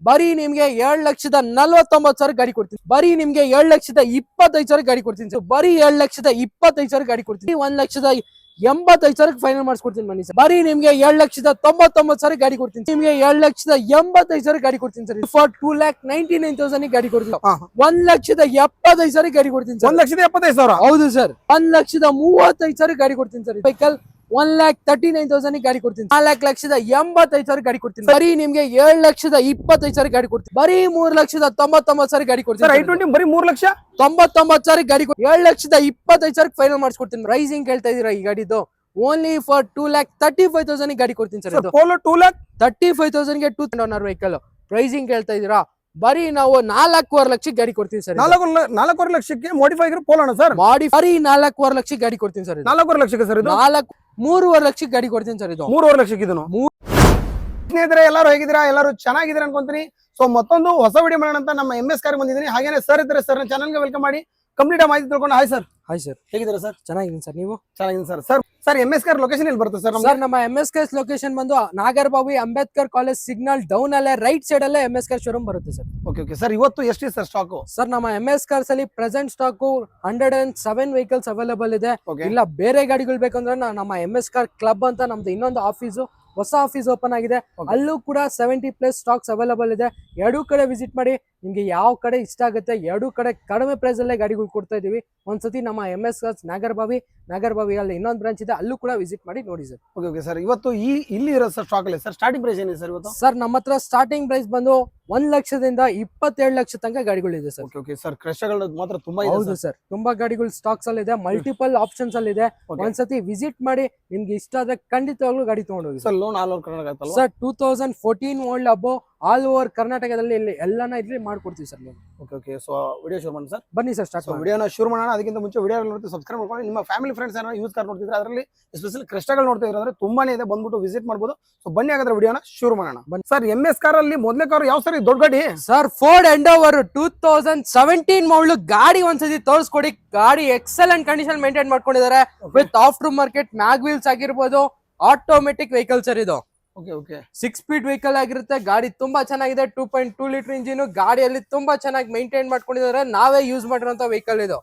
ಬರೀ ನಿಮ್ಗೆ 7,49,000 ಗಾಡಿ ಕೊಡ್ತೀನಿ. ಬರೀ ನಿಮ್ಗೆ 7,25,000 ಗಾಡಿ ಕೊಡ್ತೀನಿ. ಬರೀ 7,25,000 ಗಾಡಿ ಕೊಡ್ತೀನಿ. 1,85,000 ಫೈನಲ್ ಮಾಡಿಸ್ಕೊಡ್ತೀನಿ ಬನ್ನಿ ಸರ್. ಬರೀ ನಿಮ್ಗೆ 7,99,000 ಗಾಡಿ ಕೊಡ್ತೀನಿ. ನಿಮ್ಗೆ 7,85,000 ಗಾಡಿ ಕೊಡ್ತೀನಿ ಸರ್. ಫಾರ್ 2,99,000 ಗಾಡಿ ಕೊಡ್ತೀನಿ. 1,75,000 ಗಾಡಿ ಕೊಡ್ತೀನಿ ಸರ್. 1,75,000 ಹೌದು ಸರ್. 1,35,000 ಗಾಡಿ ಕೊಡ್ತೀನಿ ಸರ್. ವೆಹಿಕಲ್ 1,39,000 ಗಾಡಿ ಕೊಡ್ತೀನಿ. 4,85,000 ಗಾಡಿ ಕೊಡ್ತೀನಿ. ಬರೀ ನಿಮ್ಗೆ 7,25,000 ಗಾಡಿ ಕೊಡ್ತೀನಿ. ಬರೀ 3,99,000 ಗಾಡಿ ಕೊಡ್ತೀನಿ. I20 ಬರೀ 3,99,000 ಗಾಡಿ 7,25,000 ಫೈನಲ್ ಮಾಡಿಸ್ಕೊಡ್ತೀನಿ. ಪ್ರೈಸಿಂಗ್ ಕೇಳ್ತಾ ಇದೀರಾ ಈ ಗಾಡಿದು? ಓನ್ಲಿ ಫಾರ್ 2,35,000 ಗಾಡಿ ಕೊಡ್ತೀನಿ ಸರ್. ಪೋಲೋ 2,35,000 ಗೆ 2 ಓನರ್ ವೆಹಿಕಲ್ ಪ್ರೈಸಿಂಗ್ ಕೇಳ್ತಾ ಇದೀರಾ? ಬರೀ ನಾವು 4.25 ಲಕ್ಷಕ್ಕೆ ಗಾಡಿ ಕೊಡ್ತೀನಿ ಸರ್. 4.25 ಲಕ್ಷಕ್ಕೆ ಮಾಡಿಫೈ ಆಗಿರೋ ಪೋಲೋಣ ಸರ್. ಬರೀ 4.25 ಲಕ್ಷಕ್ಕೆ ಗಾಡಿ ಕೊಡ್ತೀನಿ ಸರ್. 4.25 ಲಕ್ಷಕ್ಕೆ ಸರ್ ಇದು. 3.25 ಲಕ್ಷಕ್ಕೆ ಗಾಡಿ ಕೊಡ್ತೀನಿ ಸರ್. ಇದು 3.25 ಲಕ್ಷಕ್ಕೆ ಇದನ್ನು. ಸ್ನೇಹಿತರೆ ಎಲ್ಲರೂ ಹೇಗಿದ್ದೀರಾ? ಎಲ್ಲರೂ ಚೆನ್ನಾಗಿದ್ದೀರಾ ಅನ್ಕೊಂತೀನಿ. ಸೊ ಮತ್ತೊಂದು ಹೊಸ ವಿಡಿಯೋ ಮಾಡೋಣ ಅಂತ ನಮ್ಮ MS ಕಾರ್ ಬಂದಿದ್ದೀನಿ. ಹಾಗೇನೆ ಸರ್ ಇದ್ದಾರೆ, ಸರ್ ಚಾನಲ್ಗೆ ವೆಲ್ಕಮ್ ಮಾಡಿ ಕಂಪ್ಲೀಟ್ ಮಾಹಿತಿ ತಿಳ್ಕೊಂಡು. Hi sir. ಹಾಯ್ ಸರ್, ಹೇಗಿದ್ದೀರಾ ಸರ್? ಚೆನ್ನಾಗಿದ್ದೀನಿ ಸರ್. ನೀವು? ಚೆನ್ನಾಗಿದ್ದೀನಿ sir. Sir MS car location ಎಲ್ಲಿ ಬರುತ್ತೆ ಸರ್? ಸರ್ ನಮ್ಮ MS ಕಾರ್ ಲೊಕೇಶನ್ ಬಂದು Nagarbhavi Ambedkar college signal down ಅಲ್ಲೇ ರೈಟ್ ಸೈಡ್ ಅಲ್ಲೇ MS ಕಾರ್ ಶೋರೂಮ್ ಬರುತ್ತೆ ಸರ್. ಓಕೆ ಸರ್, ಇವತ್ತು ಎಷ್ಟಿದೆ ಸರ್ ಸ್ಟಾಕ್? ಸರ್ ನಮ್ಮ MS ಕಾರ್ಸ್ ಅಲ್ಲಿ ಪ್ರೆಸೆಂಟ್ ಸ್ಟಾಕ್ 107 ವೆಹಿಕಲ್ಸ್ ಅವೈಲೇಬಲ್ ಇದೆ. ಇಲ್ಲ ಬೇರೆ ಗಾಡಿಗಳು ಬೇಕಂದ್ರೆ ನಮ್ಮ MS ಕಾರ್ ಕ್ಲಬ್ ಅಂತ ನಮ್ದು ಇನ್ನೊಂದು ಆಫೀಸು, ಹೊಸ ಆಫೀಸ್ ಓಪನ್ ಆಗಿದೆ. ಅಲ್ಲೂ ಕೂಡ 70+ ಸ್ಟಾಕ್ಸ್ ಅವೈಲೇಬಲ್ ಇದೆ. ಎರಡೂ ಕಡೆ ವಿಸಿಟ್ ಮಾಡಿ. ನಿಮ್ಗೆ ಯಾವ ಕಡೆ ಇಷ್ಟ ಆಗುತ್ತೆ ಎರಡೂ ಕಡೆ ಕಡಿಮೆ ಪ್ರೈಸ್ ಅಲ್ಲೇ ಗಾಡಿಗಳು ಕೊಡ್ತಾ ಇದೀವಿ. ಒಂದ್ಸತಿ ನಮ್ಮ MS ಕಾರ್ಸ್ ನಾಗರಬಾವಿಯಲ್ಲಿ ಇನ್ನೊಂದು ಬ್ರಾಂಚ್ ಇದೆ, ಅಲ್ಲೂ ಕೂಡ ವಿಸಿಟ್ ಮಾಡಿ ನೋಡಿ ಸರ್. ಓಕೆ ಸರ್, ಇವತ್ತು ಇಲ್ಲಿ ಇರೋ ಸರ್ ಸ್ಟಾಕ್ ಅಲ್ಲಿ ಸರ್ ಸ್ಟಾರ್ಟಿಂಗ್ ಪ್ರೈಸ್ ಏನಿದೆ ಸರ್ ಇವತ್ತು? ಸರ್ ನಮ್ಮ ಹತ್ರ ಸ್ಟಾರ್ಟಿಂಗ್ ಪ್ರೈಸ್ ಬಂದು 1 ಲಕ್ಷದಿಂದ 27 ಲಕ್ಷ ತನಕ ಗಾಡಿಗಳಿದೆ ಸರ್. ಓಕೆ ಸರ್, ಕ್ರಶ್ಗಳು ಮಾತ್ರ ತುಂಬಾ ಇದೆ. ಹೌದು ಸರ್, ತುಂಬಾ ಗಾಡಿಗಳು ಸ್ಟಾಕ್ಸ್ ಅಲ್ಲಿ ಇದೆ, ಮಲ್ಟಿಪಲ್ ಆಪ್ಷನ್ಸ್ ಅಲ್ಲಿ ಇದೆ. ಒಂದ್ಸತಿ ವಿಸಿಟ್ ಮಾಡಿ, ನಿಮ್ಗೆ ಇಷ್ಟ ಆದ್ರೆ ಖಂಡಿತವಾಗ್ಲೂ ಗಾಡಿ ತಗೊಂಡೋಗಿ sir. Loan all over Karnataka ಆಯ್ತಲ್ಲ ಸರ್? 2014 ಮಾಡಲ್ ಅಬ್ಬೋ ಆಲ್ ಓವರ್ ಕರ್ನಾಟಕದಲ್ಲಿ ಎಲ್ಲಾನ ಇಲ್ಲಿ ಮಾಡ್ಕೊಡ್ತೀವಿ ಸರ್. ಓಕೆ ಸೊ ವಿಡಿಯೋ ಶುರು ಮಾಡೋಣ ಸರ್. ಬನ್ನಿ ಸರ್, ಸ್ಟಾರ್ಟ್ ವಿಡಿಯೋನ ಶುರು ಮಾಡೋಣ. ಅದಕ್ಕಿಂತ ಮುಂಚೆ ವಿಡಿಯೋ ನೋಡಿ ಸಬ್ಸ್ಕ್ರೈಬ್ ಮಾಡ್ಕೊಳ್ಳಿ. ನಿಮ್ಮ ಫ್ಯಾಮಿಲಿ ಫ್ರೆಂಡ್ಸ್ ಏನೋ ಯೂಸ್ ಕಾರ್ ನೋಡ್ತಿದ್ರೆ, ಅದರಲ್ಲಿ ಎಸ್ಪೆಷಲಿ ಕ್ರಸ್ಟಗಳು ನೋಡ್ತಿದ್ರೆ ಅಂದ್ರೆ ತುಂಬಾನೇ ಇದೆ, ಬಂದ್ಬಿಟ್ಟು ವಿಸಿಟ್ ಮಾಡಬಹುದು. ಸೊ ಬನ್ನಿ ಹಾಗಾದ್ರೆ ವಿಡಿಯೋನ ಶುರು ಮಾಡೋಣ. ಸರ್ MS ಕಾರ್ ಅಲ್ಲಿ ಮೊದಲನೇ ಕಾರ್ ಯಾವ ಸರ್? ದೊಡ್ಡ ಗಾಡಿ ಸರ್, ಫೋರ್ಡ್ ಎಂಡೋವರ್ 2017 ಮಾಡಲ್ ಗಾಡಿ. ಒಂದ್ಸತಿ ತೋರಿಸ್ಕೊಡಿ. ಗಾಡಿ ಎಕ್ಸಲೆಂಟ್ ಕಂಡೀಷನ್ ಮೇಂಟೈನ್ ಮಾಡ್ಕೊಂಡಿದ್ದಾರೆ. With after market mag wheels ಆಗಿರ್ಬೋದು, ಆಟೋಮೆಟಿಕ್ ವೆಹಿಕಲ್ ಸರ್ ಇದು. 6 ಸ್ಪೀಡ್ ವೆಹಿಕಲ್ ಆಗಿರುತ್ತೆ. ಗಾಡಿ ತುಂಬಾ ಚೆನ್ನಾಗಿದೆ. 2.2 ಲೀಟರ್ ಇಂಜಿನ್. ಗಾಡಿಯಲ್ಲಿ ತುಂಬಾ ಚೆನ್ನಾಗಿ ಮೇಂಟೈನ್ ಮಾಡ್ಕೊಂಡಿದ್ದಾರೆ. ನಾವೇ ಯೂಸ್ ಮಾಡಿರೋಂತ ವೆಹಿಕಲ್ ಇದು.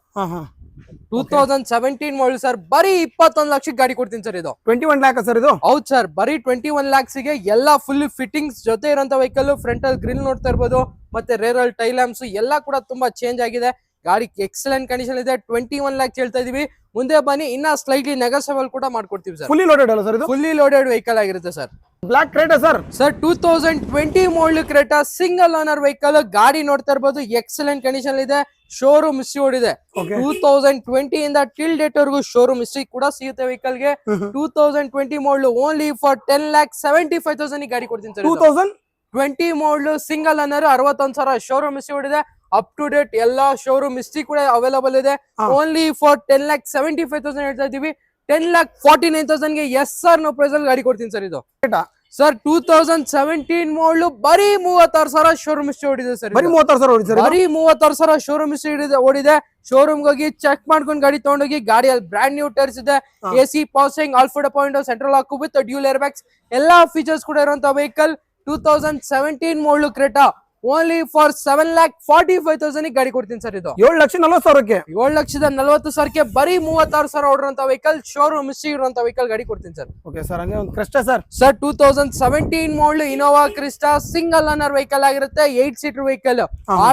2017 ಮಾಡಲ್ ಸರ್. ಬರೀ 21 ಲಕ್ಷಕ್ಕೆ ಗಾಡಿ ಕೊಡ್ತೀನಿ ಸರ್. ಇದು 21 ಲ್ಯಾಕ್ ಸರ್ ಇದು? ಹೌದು ಸರ್, ಬರೀ 21 ಲ್ಯಾಕ್ಸ್ ಗೆ ಎಲ್ಲಾ ಫುಲ್ ಫಿಟ್ಟಿಂಗ್ಸ್ ಜೊತೆ ಇರೋಂತ ವೆಹಿಕಲ್. ಫ್ರಂಟ್ ಅಲ್ಲಿ ಗ್ರಿಲ್ ನೋಡ್ತಾ ಇರ್ಬೋದು, ಮತ್ತೆ ರೇರ್ ಅಲ್ಲಿ ಟೈಲ್ ಲ್ಯಾಂಪ್ಸ್ ಎಲ್ಲಾ ಕೂಡ ತುಂಬಾ ಚೇಂಜ್ ಆಗಿದೆ. ಗಾಡಿ ಎಕ್ಸಲೆಂಟ್ ಕಂಡೀಷನ್ ಇದೆ. 21 ಲ್ಯಾಕ್ಸ್ ಹೇಳ್ತಾ ಇದೀವಿ. ಮುಂದೆ ಬನ್ನಿ, ಇನ್ನ ಸ್ಲೈಟ್ಲಿ ನೆಗೋಸಿಯಬಲ್ ಕೂಡ ಮಾಡ್ಕೊಡ್ತೀವಿ ಸರ್. ಫುಲ್ಲಿ ಲೋಡೆಡ್ ಅಲ್ಲ ಸರ್ ಇದು? ಫುಲ್ಲಿ ಲೋಡೆಡ್ ವೆಹಿಕಲ್ ಆಗಿರುತ್ತೆ sir. Black Creta sir? Sir 2020 model Creta, single owner vehicle. ಗಾಡಿ ನೋಡ್ತಾ ಇರ್ಬೋದು, ಎಕ್ಸಲೆಂಟ್ ಕಂಡೀಷನ್ ಇದೆ. ಶೋರೂಮ್ ಹಿಸ್ಟ್ರಿ ಓಡಿದೆ. 2020 ಇಂದ ಟಿಲ್ ಡೇಟ್ ವರೆಗೂ ಶೋರೂಮ್ ಹಿಸ್ಟ್ರಿ ಕೂಡ ಸಿಗುತ್ತೆ ವೆಹಿಕಲ್ ಗೆ. 2020 ಮಾಡಲ್ ಓನ್ಲಿ ಫಾರ್ 10,75,000 ಗಾಡಿ ಕೊಡ್ತೀನಿ ಸರ್. 2020 ಮಾಡಲ್ ಸಿಂಗಲ್ ಓನರ್, 61,000 ಶೋರೂಮ್ ಹಿಸ್ಟ್ರಿ ಓಡಿದೆ. ಅಪ್ ಟು ಡೇಟ್ ಎಲ್ಲಾ ಶೋರೂಮ್ ಹಿಸ್ಟ್ರಿ ಕೂಡ ಅವೈಲೇಬಲ್ ಇದೆ. ಓನ್ಲಿ ಫಾರ್ 10,75,000 ಹೇಳ್ತಾ ಇದೀವಿ. 10,49,000 ಗೆ SR ನೋ ಪ್ರೈಸ್ ಅಲ್ಲಿ ಗಾಡಿ ಕೊಡ್ತೀನಿ ಸರ್. ಇದು ಸರ್ 2017 ಮಾಡಲ್, ಬರೀ 36,000 ಶೋರೂಮ್ ಹಿಸ್ಟ್ರಿ ಓಡಿದೆ ಸರ್. ಬರೀ 36,000 ಶೋರೂಮ್ ಹಿಸ್ಟ್ರಿ ಓಡಿದೆ. ಶೋರೂಮ್ ಹೋಗಿ ಚೆಕ್ ಮಾಡ್ಕೊಂಡು ಗಾಡಿ ತಗೊಂಡೋಗಿ. ಗಾಡಿಯಲ್ಲಿ ಬ್ರಾಂಡ್ ನ್ಯೂ ಟೈರ್ಸ್ ಇದೆ. AC ಪಾಸಿಂಗ್, ಆಲ್ಫಾಡ್ point, central lock with dual air bags ಎಲ್ಲಾ ಫೀಚರ್ಸ್ ಕೂಡ ಇರುವಂತ vehicle. 2017 model Creta only for 7,45,000 ಗಾಡಿ ಕೊಡ್ತೀನಿ ಸರ್. ಇದು 7,40,000ಕ್ಕೆ 7,40,000ಕ್ಕೆ ಬರೀ 36,000 ಓಡಿರುವಂತ ವೆಹಿಕಲ್. ಶೋರೂಮ್ ಹಿಸ್ಟ್ರಿ ಇರುವಂತ ವೆಹಿಕಲ್ ಗಾಡಿ ಕೊಡ್ತೀನಿ ಸರ್. ಓಕೆ ಸರ್, ಹಂಗೆ ಒಂದು Crysta sir. Sir 2017 model Innova Crysta, single owner vehicle ಆಗಿರುತ್ತೆ. 8 ಸೀಟರ್ ವೆಹಿಕಲ್.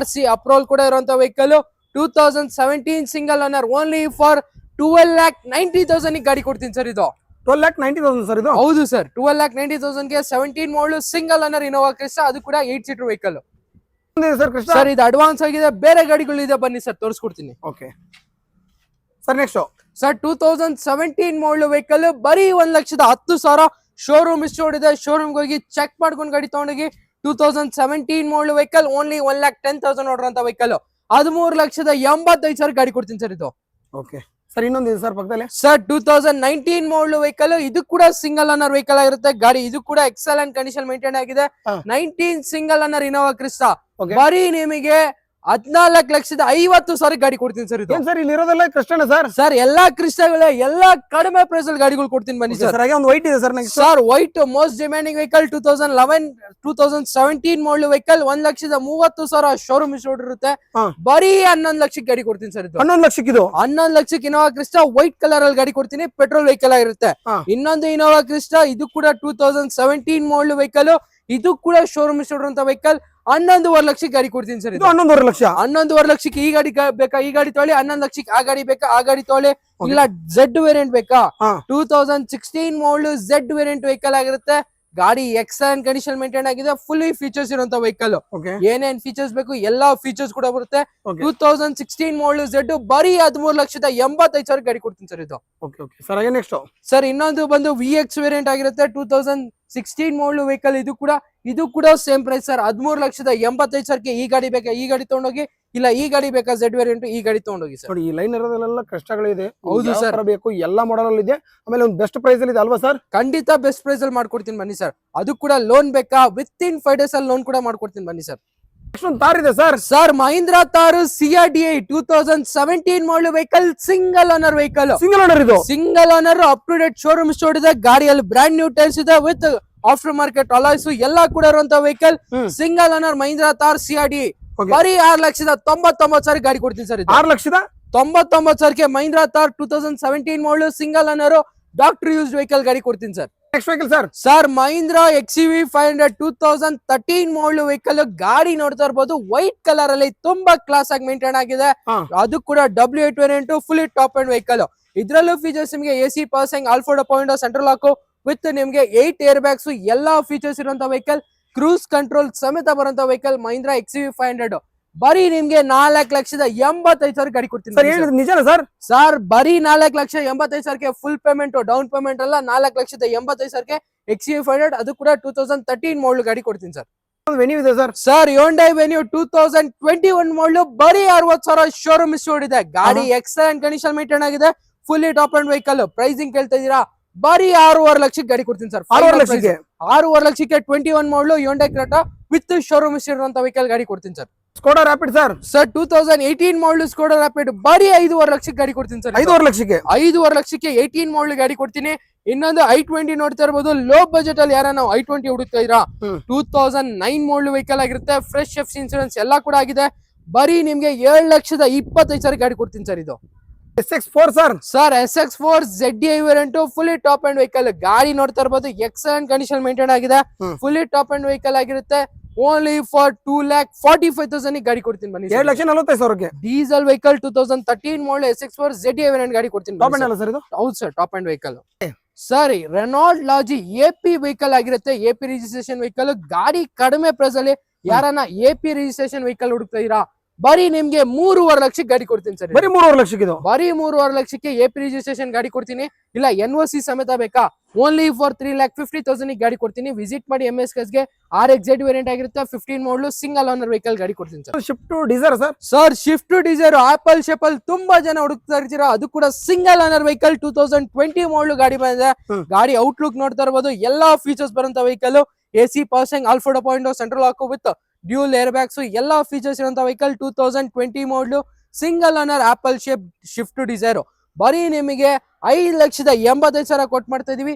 RC ಅಪ್ರೂವಲ್ ಕೂಡ ಇರುವಂತ vehicle. 2017 single owner only for 12,90,000 ಗಾಡಿ ಕೊಡ್ತೀನಿ ಸರ್. ಇದು 12,90,000 ಸರ್ ಇದು? ಹೌದು ಸರ್, 12,90,000 ಗೆ 17 ಮಾಡಲ್ ಸಿಂಗಲ್ ಓನರ್ ಇನೋವಾ ಕ್ರಿಸ್ಟಾ, ಅದು ಕೂಡ 8 ಸೀಟರ್ ವೆಹಿಕಲ್ ಸರ್. ಇದು ಅಡ್ವಾನ್ಸ್ ಆಗಿದೆ. ಬೇರೆ ಗಾಡಿಗಳು ಇದೆ, ಬನ್ನಿ ಸರ್ ತೋರಿಸ್ಕೊಡ್ತೀನಿ. Okay sir, next sir 2017 model vehicle, ಬರೀ 1,10,000 ಶೋರೂಮ್ ಹಿಸ್ಟ್ರಿ ಓಡಿದೆ. ಶೋರೂಮ್ ಹೋಗಿ ಚೆಕ್ ಮಾಡ್ಕೊಂಡು ಗಾಡಿ ತಗೊಂಡೋಗಿ. 2017 ಮಾಡಲ್ ವೆಹಿಕಲ್ ಓನ್ಲಿ 1,10,000 ನೋಡಿರೋಂತ ವೆಹಿಕಲ್. 13,85,000 ಗಾಡಿ ಕೊಡ್ತೀನಿ ಸರ್. ಇದು ಓಕೆ ಸರ್, ಇನ್ನೊಂದು ಇದೆ ಸರ್ ಪಕ್ಕದಲ್ಲಿ. Sir 2019 model vehicle. ಇದು ಕೂಡ ಸಿಂಗಲ್ ಓನರ್ ವೆಹಿಕಲ್ ಆಗಿರುತ್ತೆ. ಗಾಡಿ ಇದು ಕೂಡ ಎಕ್ಸಲೆಂಟ್ ಕಂಡೀಷನ್ ಮೇಂಟೈನ್ ಆಗಿದೆ. 19 ಸಿಂಗಲ್ ಓನರ್ ಇನೋವಾ ಕ್ರಿಸ್ಟಾ. ಬರೀ ನಿಮಗೆ 14,50,000 ಗಾಡಿ ಕೊಡ್ತೀನಿ ಸರ್ ಇದು. ಏನ್ ಸರ್ ಇಲ್ಲಿ ಇರೋದೆಲ್ಲ ಕ್ರಿಸ್ಟನ ಸರ್? ಸರ್ ಎಲ್ಲಾ ಕ್ರಿಸ್ಟಗಳೇ ಎಲ್ಲಾ ಕಡಿಮೆ ಪ್ರೈಸ್ ಅಲ್ಲಿ ಗಾಡಿಗಳು ಕೊಡ್ತೀನಿ ಬನ್ನಿ ಸರ್. ಹಾಗೆ ಒಂದು ವೈಟ್ ಇದೆ sir next. Sir white most demanding vehicle 2017 model vehicle 1,30,30,000 showroom issued ಇರುತ್ತೆ. ಬರೀ 11 ಲಕ್ಷಕ್ಕೆ ಗಾಡಿ ಕೊಡ್ತೀನಿ ಸರ್ ಇದು. 11 ಲಕ್ಷಕ್ಕೆ ಇದು 11 ಲಕ್ಷಕ್ಕೆ ಇನೋವಾ ಕ್ರಿಸ್ಟಾ ವೈಟ್ ಕಲರ್ ಅಲ್ಲಿ ಗಾಡಿ ಕೊಡ್ತೀನಿ, ಪೆಟ್ರೋಲ್ ವೆಹಿಕಲ್ ಆಗಿರುತ್ತೆ. ಇನ್ನೊಂದು ಇನೋವಾ ಕ್ರಿಸ್ಟಾ ಇದು ಕೂಡ 2017 ಮಾಡಲ್ ವೆಹಿಕಲ್, ಇದು ಕೂಡ ಶೋರೂಮ್ ಇಶ್ಯೂಡ್ ಅಂತ ವೆಹಿಕಲ್. 11.5 ಲಕ್ಷಕ್ಕೆ ಗಾಡಿ ಕೊಡ್ತೀನಿ ಸರ್ ಇದು. 11.5 ಲಕ್ಷ. 11.5 ಲಕ್ಷಕ್ಕೆ ಈ ಗಾಡಿ ಬೇಕಾ, ಈ ಗಾಡಿ ತೊಗೊಳ್ಳಿ. 11 ಲಕ್ಷಕ್ಕೆ ಆ ಗಾಡಿ ಬೇಕಾ, ಆ ಗಾಡಿ ತೊಗೊಳ್ಳಿ. ಇಲ್ಲ ಝೆಡ್ ವೇರಿಯಂಟ್ ಬೇಕಾ, 2016 ಮಾಡಲ್ ಝೆಡ್ ವೇರಿಯಂಟ್ ವೆಹಿಕಲ್ ಆಗಿರುತ್ತೆ. ಗಾಡಿ ಎಕ್ಸಲೆಂಟ್ ಕಂಡೀಷನ್ ಮೇಂಟೈನ್ ಆಗಿದೆ, ಫುಲ್ಲಿ ಫೀಚರ್ಸ್ ಇರುವಂತ ವೆಹಿಕಲ್. ಏನೇನ್ ಫೀಚರ್ಸ್ ಬೇಕು ಎಲ್ಲಾ ಫೀಚರ್ಸ್ ಕೂಡ ಬರುತ್ತೆ. 2016 ಮಾಡಲ್ ಝೆಡ್ ಬರೀ 13,85,000 ಗಾಡಿ ಕೊಡ್ತೀನಿ ಸರ್ ಇದು. ಸರ್ ಹಾಗೆ ನೆಕ್ಸ್ಟ್ ಸರ್ ಇನ್ನೊಂದು ಬಂದು VX ವೇರಿಯಂಟ್ ಆಗಿರುತ್ತೆ, 2016 ಮಾಡಲ್ ವೆಹಿಕಲ್. ಇದು ಕೂಡ ಸೇಮ್ ಪ್ರೈಸ್ ಸರ್, 13,85,000 ಈ ಗಾಡಿ ಬೇಕಾ, ಈ ಗಾಡಿ ತಗೊಂಡೋಗಿ. ಇಲ್ಲ ಈ ಗಾಡಿ ಬೇಕಾ ಝೆಡ್ ವೇರಿಯಂಟ್, ಈ ಗಾಡಿ ತಗೊಂಡೋಗಿ ಸರ್. ನೋಡಿ ಈ ಲೈನ್ ಇರೋದೆಲ್ಲ ಕಷ್ಟಗಳಿದೆ. ಹೌದು ಸರ್, ಬೇಕು ಎಲ್ಲ ಮಾಡಲ್ ಅಲ್ಲಿ ಇದೆ. ಆಮೇಲೆ ಒಂದು ಬೆಸ್ಟ್ ಪ್ರೈಸ್ ಅಲ್ಲಿ ಇದೆ ಅಲ್ವಾ ಸರ್? ಖಂಡಿತ ಬೆಸ್ಟ್ ಪ್ರೈಸ್ ಅಲ್ಲಿ ಮಾಡ್ಕೊಡ್ತೀನಿ ಬನ್ನಿ ಸರ್. ಅದು ಕೂಡ ಲೋನ್ ಬೇಕಾ, ವಿತ್ ಇನ್ 5 days ಅಲ್ಲಿ ಲೋನ್ ಕೂಡ ಮಾಡ್ಕೊಡ್ತೀನಿ ಬನ್ನಿ ಸರ್. ನೆಕ್ಸ್ಟ್ ಒಂದು ತಾರ್ ಇದೆ sir. Sir Mahindra Thar CRDI 2017 model vehicle, single owner vehicle. Single owner ಇದು? Single owner, up to date showroom store ಇದೆ. ಗಾಡಿಯಲ್ಲಿ ಬ್ರಾಂಡ್ ನ್ಯೂ ಟೈರ್ಸ್ ಇದೆ, ವಿತ್ ಆಫ್ಟರ್ ಮಾರ್ಕೆಟ್ ಅಲಾಯ್ಸ್ ಎಲ್ಲಾ ಕೂಡ ಇರುವಂತ vehicle. Single owner Mahindra Thar CRDI ಬರೀ 6,99,000 ಗಾಡಿ ಕೊಡ್ತೀನಿ sir. 6,99,000 Mahindra Thar 2017 model single owner doctor used vehicle ಗಾಡಿ ಕೊಡ್ತೀನಿ sir. Next vehicle sir. Sir Mahindra XUV 500 2013 model vehicle. ಗಾಡಿ ನೋಡ್ತಾ ಇರ್ಬೋದು, ವೈಟ್ ಕಲರ್ ಅಲ್ಲಿ ತುಂಬಾ ಕ್ಲಾಸ್ ಆಗಿ ಮೇಂಟೈನ್ ಆಗಿದೆ. ಅದು ಕೂಡ W8 variant, fully top end vehicle. ಇದ್ರಲ್ಲೂ ಫೀಚರ್ಸ್ ನಿಮಗೆ AC ಪಾಸಿಂಗ್, ಆಲ್ಫೋರ್ಡ್ ಪಾಯಿಂಟ್, ಸೆಂಟ್ರಲ್ ಲಾಕ್ ವಿತ್ ನಿಮಗೆ 8 ಏರ್ ಬ್ಯಾಗ್ಸ್ ಎಲ್ಲಾ ಫೀಚರ್ಸ್ ಇರುವಂತ ವೆಹಿಕಲ್. ಕ್ರೂಸ್ ಕಂಟ್ರೋಲ್ ಸಮೇತ ಬರುವಂತ ವೆಹಿಕಲ್ ಮಹೀಂದ್ರಾ XUV 500 ಬರೀ ನಿಮ್ಗೆ 4,85,000 ಗಾಡಿ ಕೊಡ್ತೀನಿ ನಿಜಾನ ಸರ್? ಸರ್ ಬರೀ 4,85,000 ಫುಲ್ ಪೇಮೆಂಟ್, ಡೌನ್ ಪೇಮೆಂಟ್ ಅಲ್ಲ. 4,85,000 XUV 500, ಅದು ಕೂಡ 2013 ಮಾಡಲ್ ಗಾಡಿ ಕೊಡ್ತೀನಿ ಸರ್. ವೆನ್ಯೂ ಇದೆ ಸರ್. ಸರ್ Hyundai Venue 2021 ಮಾಡಲ್ ಬರೀ 60,000 ಶೋರೂಮ್ ಇಶ್ಯೂಡ್ ಇದೆ. ಗಾಡಿ ಎಕ್ಸಲೆಂಟ್ ಕಂಡೀಷನ್ ಮೇಂಟೈನ್ ಆಗಿದೆ, fully top end vehicle. Pricing ಕೇಳ್ತಾ ಇದೀರಾ, ಬರೀ 6.5 ಲಕ್ಷಕ್ಕೆ ಗಾಡಿ ಕೊಡ್ತೀನಿ ಸರ್. 6.5 ಲಕ್ಷಕ್ಕೆ 21 ಮಾಡಲು Hyundai Creta ವಿತ್ ಶೋರೂಮ್ ಇರುವಂತ ವೆಹಿಕಲ್ ಗಾಡಿ ಕೊಡ್ತೀನಿ sir. Skoda rapid sir. Sir 2018 ಮಾಡಲ್ ಸ್ಕೋಡಾ ರಾಪಿಡ್ ಬರೀ 5.5 ಲಕ್ಷಕ್ಕೆ ಗಾಡಿ ಕೊಡ್ತೀನಿ ಸರ್. 5.5 ಲಕ್ಷಕ್ಕೆ 18 ಮಾಡಲ್ ಗಾಡಿ ಕೊಡ್ತೀನಿ. ಇನ್ನೊಂದು i20 ನೋಡ್ತಾ ಇರಬಹುದು. ಲೋ ಬಜೆಟ್ ಅಲ್ಲಿ ಯಾರ ನಾವು i20 ಹುಡುಕ್ತಾ ಇದ್ರಾ, 2009 ಮಾಡಲ್ ವೆಹಿಕಲ್ ಆಗಿರುತ್ತೆ. ಫ್ರೆಶ್ ಎಫ್ಸಿ ಇನ್ಸೂರೆನ್ಸ್ ಎಲ್ಲಾ ಕೂಡ ಆಗಿದೆ. ಬರೀ ನಿಮ್ಗೆ 7,25,000 ಗಾಡಿ ಕೊಡ್ತೀನಿ ಸರ್ ಇದು. SX4 sir. Sir SX4 ZDI variant, fully top end vehicle. ಗಾಡಿ ನೋಡ್ತಾ ಇರಬಹುದು, ಎಕ್ಸಲೆಂಟ್ ಕಂಡೀಷನ್ ಮೇಂಟೈನ್ ಆಗಿದೆ, ಫುಲ್ಲಿ ಟಾಪ್ ಅಂಡ್ ವೆಹಿಕಲ್ ಆಗಿರುತ್ತೆ. ಓನ್ಲಿ ಫಾರ್ 2,45,000 ಗಾಡಿ ಕೊಡ್ತೀನಿ ಬನ್ನಿ. 7,45,000 ಡೀಸೆಲ್ ವೆಹಿಕಲ್ 2013 ಮಾಡಲ್ SX4 ZDI ವೇರಿಯಂಟ್ ಗಾಡಿ ಕೊಡ್ತೀನಿ. ಹೌದು ಸರ್, ಟಾಪ್ ಅಂಡ್ ವೆಹಿಕಲ್. ಸರಿ ರೆನಾಲ್ಡ್ ಲಾಜಿ AP ವೆಹಿಕಲ್ ಆಗಿರುತ್ತೆ, AP ರಿಜಿಸ್ಟ್ರೇಷನ್ ವೆಹಿಕಲ್. ಗಾಡಿ ಕಡಿಮೆ ಪ್ರೈಸ್ ಅಲ್ಲಿ ಯಾರನ್ನ AP ರಿಜಿಸ್ಟ್ರೇಷನ್ ವೆಹಿಕಲ್ ಹುಡುಕ್ತಾ ಇದೀರಾ, ಬರೀ ನಿಮ್ಗೆ 3.5 ಲಕ್ಷಕ್ಕೆ ಗಾಡಿ ಕೊಡ್ತೀನಿ ಸರ್. ಬರೀ 3.5 ಲಕ್ಷಕ್ಕೆ ಇದು. ಬರೀ 3.5 ಲಕ್ಷಕ್ಕೆ AP ರಿಜಿಸ್ಟ್ರೇಷನ್ ಗಾಡಿ ಕೊಡ್ತೀನಿ. ಇಲ್ಲ NOC ಸಮೇತ ಬೇಕಾ, ಓನ್ಲಿ ಫಾರ್ 3,50,000 ಗಾಡಿ ಕೊಡ್ತೀನಿ. ವಿಸಿಟ್ ಮಾಡಿ MS ಗೆ. RXZ ವೇರಿಯಂಟ್ ಆಗಿರುತ್ತೆ, 15 ಮಾಡಲು ಸಿಂಗಲ್ ಓನರ್ ವೆಹಿಕಲ್ ಗಾಡಿ ಕೊಡ್ತೀನಿ sir. Swift Dzire sir. Sir Swift Dzire apple shape ಅಲ್ಲಿ ತುಂಬಾ ಜನ ಹುಡುಕ್ತಾ ಇರ್ತೀರಾ, ಅದು ಕೂಡ ಸಿಂಗಲ್ ಓನರ್ ವೆಹಿಕಲ್. 2020 ಮಾಡಲು ಗಾಡಿ ಬಂದಿದೆ. ಗಾಡಿ ಔಟ್ಲುಕ್ ನೋಡ್ತಾ ಇರಬಹುದು, ಎಲ್ಲಾ ಫೀಚರ್ಸ್ ಬರುವಂತ ವೆಹಿಕಲ್. AC ಪಾಸಿಂಗ್, ಆಲ್ಫೋರ್ಡ್ point, central lock with dual air bags ಎಲ್ಲಾ ಫೀಚರ್ಸ್ ಇರುವಂತ vehicle. 2020 model single owner apple shape Swift Dzire. ಬರೀ ನಿಮಗೆ 5,85,000 ಕೊಟ್ಟು ಮಾಡ್ತಾ ಇದೀವಿ.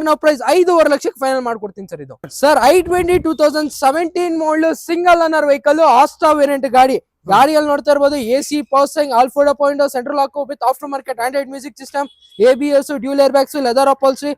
ನೋ ಪ್ರೈಸ್ 5.5 ಲಕ್ಷಕ್ಕೆ ಫೈನಲ್ ಮಾಡ್ಕೊಡ್ತೀನಿ ಸರ್ ಇದು. Sir i20 2017 model single owner vehicle, Asta variant ಗಾಡಿ. ಗಾಡಿಯಲ್ಲಿ ನೋಡ್ತಾ ಇರಬಹುದು, AC ಪಾಸಿಂಗ್, ಆಲ್ಫೋರ್ಡ್ point, central lock with aftermarket Android music system, ABS, dual air bags, leather upholstery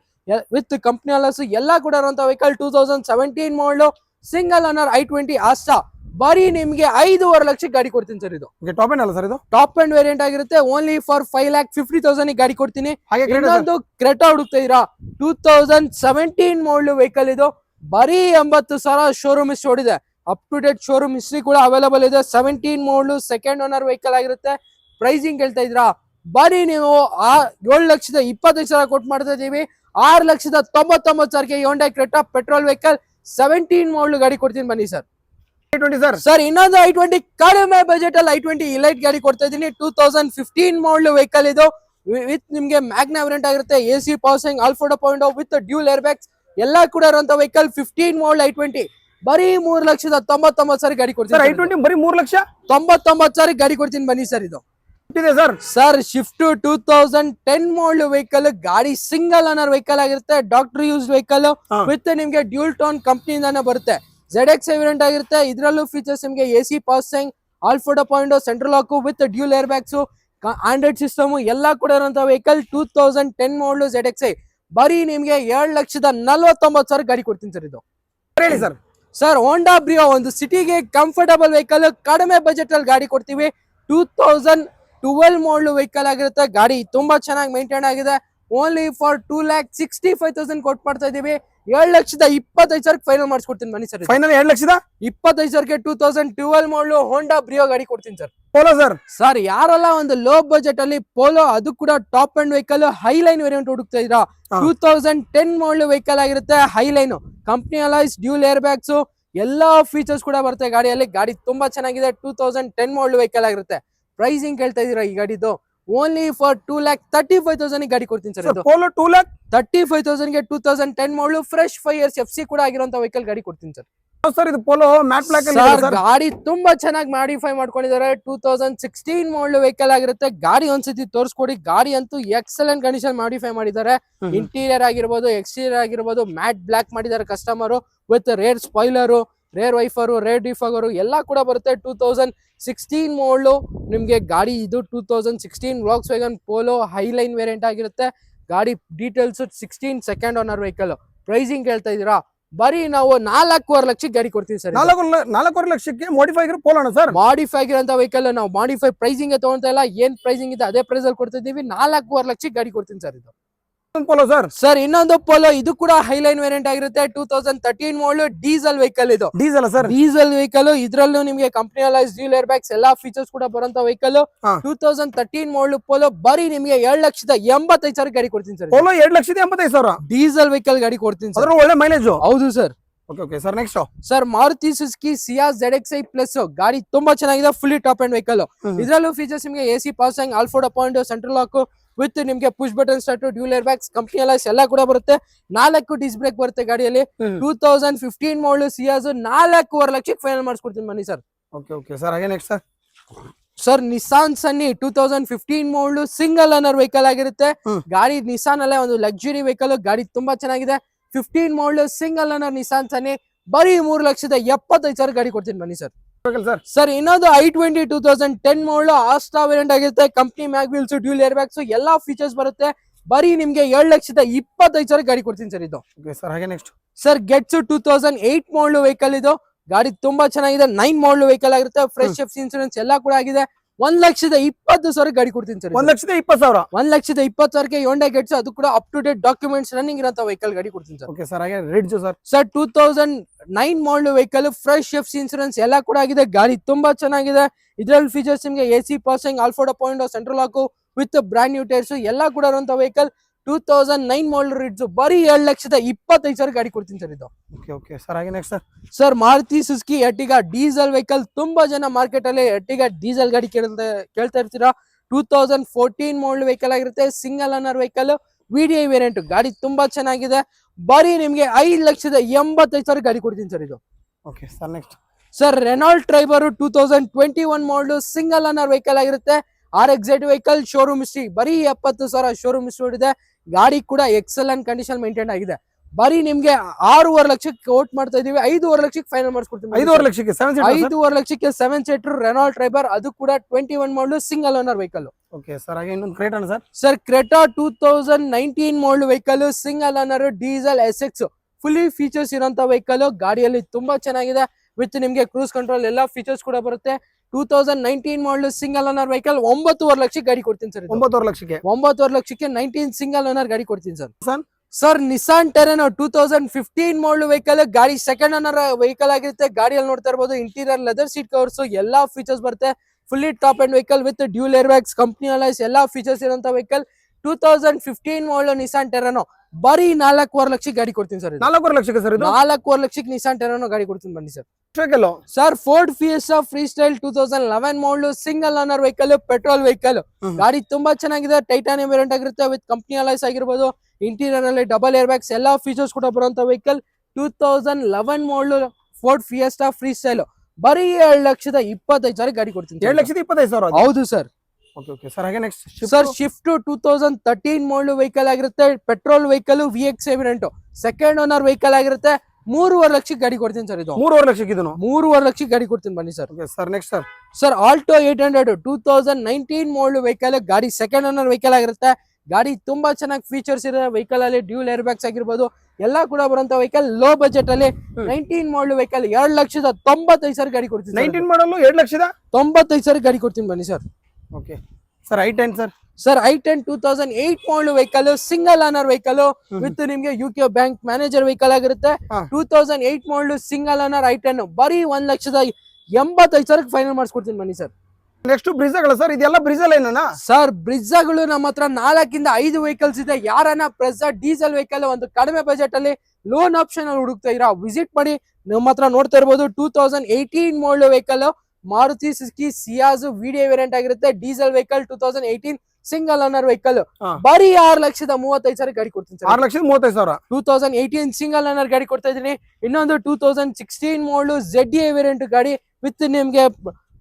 with company alloys ಎಲ್ಲಾ ಕೂಡ ಇರುವಂತ vehicle. 2017 model single owner i20 Asta ಬರೀ ನಿಮ್ಗೆ 5.5 ಲಕ್ಷಕ್ಕೆ ಗಾಡಿ ಕೊಡ್ತೀನಿ ಸರ್ ಇದು. ಟಾಪ್ ಎಂಡ್ ಅಲ್ಲ ಸರ್ ಇದು? ಟಾಪ್ ಅಂಡ್ ವೇರಿಯಂಟ್ ಆಗಿರುತ್ತೆ. ಓನ್ಲಿ ಫಾರ್ 5,50,000 ಗಾಡಿ ಕೊಡ್ತೀನಿ. ಇನ್ನೊಂದು ಕ್ರೆಟಾ ಹುಡುಕ್ತಾ ಇದೀರಾ, 2017 ಮಾಡಲ್ ವೆಹಿಕಲ್ ಇದು. ಬರೀ 80,000 ಶೋರೂಮ್ ಹಿಸ್ಟ್ರಿ ಓಡಿದೆ. Up to date showroom history ಕೂಡ ಅವೈಲೇಬಲ್ ಇದೆ. 17 ಮಾಡಲ್ ಸೆಕೆಂಡ್ ಓನರ್ ವೆಹಿಕಲ್ ಆಗಿರುತ್ತೆ. ಪ್ರೈಸಿಂಗ್ ಹೇಳ್ತಾ ಇದ್ರಾ, ಬರೀ ನೀವು 7,25,000 ಕೊಟ್ಟು ಮಾಡ್ತಾ ಇದೀವಿ. 6,99,000 Hyundai Creta ಪೆಟ್ರೋಲ್ ವೆಹಿಕಲ್ 17 ಮಾಡಲ್ ಗಾಡಿ ಕೊಡ್ತೀನಿ ಬನ್ನಿ ಸರ್. ಸರ್ ಇನ್ನೊಂದು i20 ಕಡಿಮೆ ಬಜೆಟ್ ಅಲ್ಲಿ i20 ಇಲೈಟ್ ಗಾಡಿ ಕೊಡ್ತಾ ಇದೀನಿ. 2015 ಮಾಡಲ್ ವೆಹಿಕಲ್ ಇದು. ವಿತ್ ನಿಮ್ಗೆ ಮ್ಯಾಗ್ನಾ ವೇರಿಯಂಟ್ ಆಗಿರುತ್ತೆ. AC ಪಾಸಿಂಗ್, ಆಲ್ಫೋರ್ಡ್ point with dual air bags ಎಲ್ಲಾ ಕೂಡ ಇರುವಂತ ವೆಹಿಕಲ್. 15 ಮಾಡಲ್ i20 ಬರೀ 3,99,000 ಗಾಡಿ ಸರ್ ಕೊಡ್ತೀನಿ. i20 ಬರೀ 3,99,000 ಗಾಡಿ ಕೊಡ್ತೀನಿ ಬನ್ನಿ ಸರ್. ಇದು ಇದೆ sir. Sir Swift 2010 model vehicle, ಗಾಡಿ ಸಿಂಗಲ್ ಓನರ್ ವೆಹಿಕಲ್ ಆಗಿರುತ್ತೆ, ಡಾಕ್ಟರ್ ಯೂಸ್ ವೆಹಿಕಲ್ ವಿತ್ ನಿಮ್ಗೆ ಡ್ಯೂಲ್ ಟೋನ್ ಕಂಪ್ನಿಯಿಂದಾನೆ ಬರುತ್ತೆ. ZX ವೇರಿಯಂಟ್ ಆಗಿರುತ್ತೆ. ಇದರಲ್ಲೂ ಫೀಚರ್ಸ್ ನಿಮ್ಗೆ AC ಪಾಸಿಂಗ್, ಆಲ್ಫೋಡೋ point, central lock with dual air bags, Android system ಎಲ್ಲ ಕೂಡ ಇರುವಂತ ವೆಹಿಕಲ್. 2010 ಮಾಡಲ್ ZX ಬರೀ ನಿಮ್ಗೆ 7,49,000 ಗಾಡಿ ಕೊಡ್ತೀನಿ ಸರ್. ಇದು ಹೇಳಿ ಸರ್. ಸರ್ ಹೋಂಡಾ ಬ್ರಿಯೋ, ಒಂದು ಸಿಟಿಗೆ ಕಂಫರ್ಟಬಲ್ ವೆಹಿಕಲ್, ಕಡಿಮೆ ಬಜೆಟ್ ಅಲ್ಲಿ ಗಾಡಿ ಕೊಡ್ತೀವಿ. 2012 ಮಾಡಲ್ ವೆಹಿಕಲ್ ಆಗಿರುತ್ತೆ. ಗಾಡಿ ತುಂಬಾ ಚೆನ್ನಾಗಿ ಮೇಂಟೈನ್ ಆಗಿದೆ. ಓನ್ಲಿ ಫಾರ್ 2,65,000 ಕೊಟ್ಟು ಮಾಡ್ತಾ ಇದೀವಿ. 7,25,000 ಫೈನಲ್ ಮಾಡಿಸ್ಕೊಡ್ತೀನಿ ಬನ್ನಿ ಸರ್. ಫೈನಲ್ 7,25,000 2012 ಮಾಡಲ್ ಹೋಂಡಾ ಬ್ರಿಯೋ ಗಾಡಿ ಕೊಡ್ತೀನಿ ಸರ್. Polo sir. ಸರ್ ಯಾರೆಲ್ಲ ಒಂದು ಲೋ ಬಜೆಟ್ ಅಲ್ಲಿ ಪೋಲೋ, ಅದು ಕೂಡ top end vehicle, Highline variant ಹುಡುಕ್ತಾ ಇದ್ದೀರಾ, 2010 ಮಾಡಲ್ ವೆಹಿಕಲ್ ಆಗಿರುತ್ತೆ. Highline company alloys, dual air bags ಎಲ್ಲಾ ಫೀಚರ್ಸ್ ಕೂಡ ಬರುತ್ತೆ ಗಾಡಿಯಲ್ಲಿ. ಗಾಡಿ ತುಂಬಾ ಚೆನ್ನಾಗಿದೆ. 2010 ಮಾಡಲ್ ವೆಹಿಕಲ್ ಆಗಿರುತ್ತೆ. ಪ್ರೈಸಿಂಗ್ ಕೇಳ್ತಾ ಇದೀರಾ ಈ ಗಾಡಿದು? ಓನ್ಲಿ ಫಾರ್ 2,35,000 ಗಾಡಿ ಕೊಡ್ತೀನಿ ಸರ್. ಪೋಲೋ 2,35,000 2010 ಮಾಡಲ್, ಫ್ರೆಶ್ 5 years FC ಕೂಡ ಆಗಿರುವಂತ ವೆಹಿಕಲ್ ಗಾಡಿ ಕೊಡ್ತೀನಿ ಸರ್. ಸರ್ ಇದು ಪೋಲೋ ಮ್ಯಾಟ್ ಬ್ಲಾಕ್ ಅಲ್ಲಿ ಗಾಡಿ ತುಂಬಾ ಚೆನ್ನಾಗಿ ಮಾಡಿಫೈ ಮಾಡ್ಕೊಂಡಿದ್ದಾರೆ. 2016 ಮಾಡಲ್ ವೆಹಿಕಲ್ ಆಗಿರುತ್ತೆ. ಗಾಡಿ ಒಂದ್ಸತಿ ತೋರಿಸ್ಕೊಡಿ. ಗಾಡಿ ಅಂತೂ ಎಕ್ಸಲೆಂಟ್ ಕಂಡೀಷನ್ ಮಾಡಿಫೈ ಮಾಡಿದ್ದಾರೆ. ಇಂಟೀರಿಯರ್ ಆಗಿರ್ಬೋದು, ಎಕ್ಸ್ಟೀರಿಯರ್ ಆಗಿರ್ಬೋದು, ಮ್ಯಾಟ್ ಬ್ಲಾಕ್ ಮಾಡಿದ್ದಾರೆ customer with rear spoiler, rear wiper, rear defogger ಎಲ್ಲ ಕೂಡ ಬರುತ್ತೆ. 2016 ಮಾಡಲು ನಿಮ್ಗೆ ಗಾಡಿ. ಇದು 2016 Volkswagen Polo Highline variant ಆಗಿರುತ್ತೆ. ಗಾಡಿ details 16 second owner vehicle. Pricing ಹೇಳ್ತಾ ಇದೀರಾ? ಬರೀ ನಾವು 4,25,000 ಲಕ್ಷಕ್ಕೆ ಗಾಡಿ ಕೊಡ್ತೀವಿ ಸರ್. 4,25,000 ಲಕ್ಷಕ್ಕೆ ಮಾಡಿಫೈ ಆಗಿರೋ ಪೋಲೋಣ ಸರ್. ಮಾಡಿಫೈ ಆಗಿರೋ ವೆಹಿಕಲ್ ನಾವು ಮಾಡಿಫೈ ಪ್ರೈಸಿಂಗ್ ತಗೊಂತ ಇಲ್ಲ. ಏನ್ ಪ್ರೈಸಿಂಗ್ ಇದೆ ಅದೇ ಪ್ರೈಸ್ ಅಲ್ಲಿ ಕೊಡ್ತಾ ಇದೀವಿ. 4,25,000 ಲಕ್ಷಕ್ಕೆ ಗಾಡಿ ಕೊಡ್ತೀನಿ ಸರ್. ಇದು ಪೋಲೋ ಸರ್. ಸರ್ ಇನ್ನೊಂದು ಪೋಲೋ, ಇದು ಕೂಡ ಹೈಲೈನ್ ವೇರಿಯಂಟ್ ಆಗಿರುತ್ತೆ. 2013 ಮಾಡಲ್ ಡೀಸೆಲ್ ವೆಹಿಕಲ್. ಇದು ಡೀಸೆಲ್ ಸರ್. Diesel vehicle. ಇದ್ರಲ್ಲೂ ನಿಮ್ಗೆ company alloys, dual air bags ಎಲ್ಲಾ ಫೀಚರ್ಸ್ ಕೂಡ ಬರುವಂತ ವೆಹಿಕಲ್. 2013 ಮಾಡಲ್ ಪೋಲೋ ಬರೀ ನಿಮ್ಗೆ 7,85,000 ಗಾಡಿ ಕೊಡ್ತೀನಿ ಸರ್. ಪೋಲೋ 7,85,000 ಡೀಸೆಲ್ ವೆಹಿಕಲ್ ಗಾಡಿ ಕೊಡ್ತೀನಿ ಸರ್. ಒಳ್ಳೆ ಮೈಲೇಜ್. ಹೌದು sir. Okay sir next sir Maruti Suzuki Ciaz ZXi plus ಗಾಡಿ ತುಂಬಾ ಚೆನ್ನಾಗಿದೆ. Fully top end vehicle. ಇದರಲ್ಲೂ ಫೀಚರ್ಸ್ ನಿಮಗೆ AC ಪಾಸಿಂಗ್, ಆಲ್ಫೋಡೋ ಪಾಯಿಂಟ್, ಸೆಂಟ್ರಲ್ ಲಾಕ್ ವಿತ್ ನಿಮ್ಗೆ push button start, dual air bags, company alloys ಎಲ್ಲ ಕೂಡ ಬರುತ್ತೆ. 4 ಡಿಸ್ ಬ್ರೇಕ್ ಬರುತ್ತೆ ಗಾಡಿಯಲ್ಲಿ. 2015 ಮಾಡಲ್ ಸಿಯಾಸ್ 4,25,000 ಲಕ್ಷಕ್ಕೆ ಫೈನಲ್ ಮಾಡಿಸ್ಕೊಡ್ತೀನಿ ಬನ್ನಿ ಸರ್. ಓಕೆ ಸರ್ ಹಾಗೆ ನೆಕ್ಸ್ಟ್ ಸರ್ ನಿಸಾನ್ ಸನ್ನಿ 2015 ಮಾಡಲ್ ಸಿಂಗಲ್ ಓನರ್ ವೆಹಿಕಲ್ ಆಗಿರುತ್ತೆ. ಗಾಡಿ ನಿಸಾನ್ ಅಲ್ಲೇ ಒಂದು ಲಕ್ಸುರಿ ವೆಹಿಕಲ್. ಗಾಡಿ ತುಂಬಾ ಚೆನ್ನಾಗಿದೆ. 15 ಮಾಡಲ್ ಸಿಂಗಲ್ ಓನರ್ ನಿಸಾನ್ ಸನ್ನಿ ಬರೀ 3,75,000 ಗಾಡಿ ಕೊಡ್ತೀನಿ ಬನ್ನಿ ಸರ್. ಸರ್ ಇನ್ನೊಂದು i20 2010 ಮಾಡಲ್ ಆಸ್ಟಾ ವೇರಿಯಂಟ್ ಆಗಿರುತ್ತೆ. Company mag wheels, dual air bags ಎಲ್ಲಾ ಫೀಚರ್ಸ್ ಬರುತ್ತೆ. ಬರೀ ನಿಮ್ಗೆ 7,25,000 ಗಾಡಿ ಕೊಡ್ತೀನಿ ಸರ್. ಇದು ಸರ್ ಹಾಗೆ ನೆಕ್ಸ್ಟ್ ಸರ್ ಗೆಟ್ಸ್ 2008 ಮಾಡಲ್ ವೆಹಿಕಲ್. ಇದು ಗಾಡಿ ತುಂಬಾ ಚೆನ್ನಾಗಿದೆ. 9 ಮಾಡಲ್ ವೆಹಿಕಲ್ ಆಗಿರುತ್ತೆ. ಫ್ರೆಶ್ ಎಫ್ ಇನ್ಸೂರೆನ್ಸ್ ಎಲ್ಲ ಕೂಡ ಆಗಿದೆ. 1,20,000 ಗಾಡಿ ಕೊಡ್ತೀನಿ ಸರ್. 1,20,000 1,20,000 ಹೋಂಡಾ ಗೆಟ್ಸ್, ಅದು ಕೂಡ up to date documents running ಇರೋ ವೆಹಿಕಲ್ ಗಾಡಿ ಕೊಡ್ತೀನಿ ಸರ್. ಓಕೆ ಸರ್ ಹಾಗೆ Ritz sir 2009 model vehicle, fresh F insurance ಎಲ್ಲ ಕೂಡ ಆಗಿದೆ. ಗಾಡಿ ತುಂಬಾ ಚೆನ್ನಾಗಿದೆ. ಇದರಲ್ಲಿ ಫೀಚರ್ಸ್ ನಿಮಗೆ AC ಪಾಸಿಂಗ್, ಆಲ್ಫೋಡೋ point, central lock with brand new tyres ಎಲ್ಲ ಕೂಡ ಇರುವಂತ ವೆಹಿಕಲ್. 2009 ಮಾಡಲ್ ರಿಡ್ಜ್ ಬರೀ 7,25,000 ಗಾಡಿ ಕೊಡ್ತೀನಿ ಸರ್. ಇದು ಓಕೆ ಸರ್ ಹಾಗೆ next sir Maruti Suzuki Ertiga diesel vehicle. ತುಂಬಾ ಜನ ಮಾರ್ಕೆಟ್ ಅಲ್ಲಿ ಎರ್ಟಿಗಾ ಡೀಸೆಲ್ ಗಾಡಿ ಕೇಳ್ತಾ ಇರ್ತೀರಾ. 2014 ಮಾಡಲ್ ವೆಹಿಕಲ್ ಆಗಿರುತ್ತೆ. Single owner vehicle, VDI variant. ಗಾಡಿ ತುಂಬಾ ಚೆನ್ನಾಗಿದೆ. ಬರೀ ನಿಮ್ಗೆ 5,85,000 ಗಾಡಿ ಕೊಡ್ತೀನಿ ಸರ್. ಇದು okay sir next sir Renault Triber 2021 ಮಾಡಲ್ ಸಿಂಗಲ್ ಓನರ್ ವೆಹಿಕಲ್ ಆಗಿರುತ್ತೆ. RXZ ವೆಹಿಕಲ್, ಶೋರೂಮ್ ಹಿಸ್ಟ್ರಿ ಬರೀ 70,000 ಶೋರೂಮ್ ಹಿಸ್ಟ್ರಿ ಇದೆ. ಗಾಡಿ ಕೂಡ ಎಕ್ಸಲೆಂಟ್ ಕಂಡೀಷನ್ ಮೇಂಟೈನ್ ಆಗಿದೆ. ಬರೀ ನಿಮ್ಗೆ 6,5,000 ಲಕ್ಷಕ್ಕೆ ಕೋಟ್ ಮಾಡ್ತಾ ಇದೀವಿ. 5,5,000 ಲಕ್ಷಕ್ಕೆ ಫೈನಲ್ ಮಾಡಿಸ್ಕೊಡ್ತೀನಿ. 5,5,000 ಲಕ್ಷಕ್ಕೆ 5,5,000 ಲಕ್ಷಕ್ಕೆ 7 ಸೀಟರ್ ರೆನಾಲ್ಟ್ ಟ್ರೈಬರ್, ಅದು ಕೂಡ 21 model single owner vehicle. Okay sir ಹಾಗೆ ಇನ್ನೊಂದು Creta sir. Sir Creta 2019 model vehicle, single owner, diesel SX fully features ಇರೋಂತ ವೆಹಿಕಲ್. ಗಾಡಿಯಲ್ಲಿ ತುಂಬಾ ಚೆನ್ನಾಗಿದೆ. ವಿತ್ ನಿಮ್ಗೆ ಕ್ರೂಸ್ ಕಂಟ್ರೋಲ್ ಎಲ್ಲ ಫೀಚರ್ಸ್ ಕೂಡ ಬರುತ್ತೆ. 2019 ಮಾಡಲ್ ಸಿಂಗಲ್ ಓನರ್ ವೆಹಿಕಲ್ 9,5,000 ಲಕ್ಷಕ್ಕೆ ಗಾಡಿ ಕೊಡ್ತೀನಿ ಸರ್. 9,5,000 ಲಕ್ಷಕ್ಕೆ 19 ಸಿಂಗಲ್ ಓನರ್ ಗಾಡಿ ಕೊಡ್ತೀನಿ sir. Sir Nissan Terrano 2015 model vehicle. ಗಾಡಿ ಸೆಕೆಂಡ್ ಓನರ್ ವೆಹಿಕಲ್ ಆಗಿರುತ್ತೆ. ಗಾಡಿಯಲ್ಲಿ ನೋಡ್ತಾ ಇರಬಹುದು ಇಂಟೀರಿಯರ್ ಲೆದರ್ ಸೀಟ್ ಕವರ್ಸ್ ಎಲ್ಲಾ ಫೀಚರ್ಸ್ ಬರುತ್ತೆ. Fully top end vehicle with dual air bags, company alloys ಎಲ್ಲಾ ಫೀಚರ್ಸ್ ಇರುವಂತ ವೆಹಿಕಲ್. 2015 ಮಾಡಲ್ ನಿಸಾನ್ ಟೆರೆನೋ ಬರೀ 4,5,000 ಲಕ್ಷಕ್ಕೆ ಗಾಡಿ ಕೊಡ್ತೀನಿ ಸರ್. 4,5,000 ಲಕ್ಷಕ್ಕೆ ಸರ್. 4,5,000 ಲಕ್ಷಕ್ಕೆ ನಿಸಾನ್ ಟೆರೆನೋ ಗಾಡಿ ಕೊಡ್ತೀನಿ ಬನ್ನಿ sir. Sir Ford Fiesta Freestyle 2011 model single owner vehicle, petrol vehicle. ಗಾಡಿ ತುಂಬಾ ಚೆನ್ನಾಗಿದೆ. ಟೈಟಾನಿಯಂ ವೇರಿಯಂಟ್ ಆಗಿರುತ್ತೆ. ವಿತ್ ಕಂಪನಿ ಅಲೈಸ್ ಆಗಿರ್ಬೋದು. ಇಂಟೀರಿಯರ್ ಅಲ್ಲಿ ಡಬಲ್ ಏರ್ ಬ್ಯಾಗ್ಸ್ ಎಲ್ಲಾ ಫೀಚರ್ಸ್ ಕೂಡ ಬರುವಂತ vehicle. 2011 model Ford Fiesta Freestyle ಬರೀ 2,25,000 ಗಾಡಿ ಕೊಡ್ತೀನಿ. 2,25,000. ಹೌದು ಸರ್. ಓಕೆ ಓಕೆ ಸರ್, ಹಾಗೆ next sir Swift 2013 model vehicle ಆಗಿರುತ್ತೆ, petrol vehicle VX variant, second owner vehicle ಆಗಿರುತ್ತೆ. 3.5 ಲಕ್ಷಕ್ಕೆ ಗಾಡಿ ಕೊಡ್ತೀನಿ ಸರ್. ಇದು 3.5 ಲಕ್ಷಕ್ಕೆ ಇದನ್ನು 3.5 ಲಕ್ಷಕ್ಕೆ ಗಾಡಿ ಕೊಡ್ತೀನಿ ಬನ್ನಿ sir. Sir next sir sir Alto 800 2019 model vehicle, ಗಾಡಿ ಸೆಕೆಂಡ್ ಓನರ್ ವೆಹಿಕಲ್ ಆಗಿರುತ್ತೆ. ಗಾಡಿ ತುಂಬಾ ಚೆನ್ನಾಗಿ ಫೀಚರ್ಸ್ ಇದೆ ವೆಹಿಕಲ್ ಅಲ್ಲಿ, ಡ್ಯೂಲ್ ಏರ್ ಬ್ಯಾಗ್ಸ್ ಆಗಿರ್ಬೋದು ಎಲ್ಲಾ ಕೂಡ ಬರುವಂತ ವೆಹಿಕಲ್. ಲೋ ಬಜೆಟ್ ಅಲ್ಲಿ 19 ಮಾಡಲ್ ವೆಹಿಕಲ್ 2,95,000 ಗಾಡಿ ಕೊಡ್ತೀನಿ. 19 ಮಾಡಲ್ 2,95,000 ಗಾಡಿ ಕೊಡ್ತೀನಿ ಬನ್ನಿ sir. Okay sir i10 sir. Sir i10 2008 model vehicle, single owner vehicle with ನಿಮ್ಗೆ UK ಬ್ಯಾಂಕ್ ಮ್ಯಾನೇಜರ್ ವೆಹಿಕಲ್ ಆಗಿರುತ್ತೆ. 2008 ಮಾಡಲ್ ಸಿಂಗಲ್ ಓನರ್ i10 ಬರೀ 1,85,000 ಫೈನಲ್ ಮಾಡಿಸ್ಕೊಡ್ತೀನಿ ಬನ್ನಿ ಸರ್. ನೆಕ್ಸ್ಟ್ ಬ್ರಿಜಾಗಳು ಸರ್, ಇದೆಲ್ಲ ಬ್ರಿಜಲ್ ಏನಾ ಸರ್? ಬ್ರಿಜಾಗಳು ನಮ್ಮ ಹತ್ರ 4 ಇಂದ 5 ವೆಹಿಕಲ್ಸ್ ಇದೆ. ಯಾರನ್ನ ಬ್ರಿಜಾ ಡೀಸೆಲ್ ವೆಹಿಕಲ್ ಒಂದು ಕಡಿಮೆ ಬಜೆಟ್ ಅಲ್ಲಿ ಲೋನ್ ಆಪ್ಷನ್ ಅಲ್ಲಿ ಹುಡುಕ್ತಾ ಇರಾ, ವಿಸಿಟ್ ಮಾಡಿ. ನಮ್ಮ ಹತ್ರ ನೋಡ್ತಾ ಇರ್ಬೋದು 2018 model vehicle, Maruti Suzuki Ciaz video variant ಆಗಿರುತ್ತೆ. Diesel vehicle 2018 single owner vehicle ಬರೀ 6,35,000 ಗಾಡಿ ಕೊಡ್ತೀನಿ ಸರ್. 6,35,000 2018 ಸಿಂಗಲ್ ಓನರ್ ಗಾಡಿ ಕೊಡ್ತಾ ಇದೀನಿ. ಇನ್ನೊಂದು 2016 ಮಾಡಲ್ ZA ವೇರಿಯಂಟ್ ಗಾಡಿ ವಿತ್ ನಿಮ್ಗೆ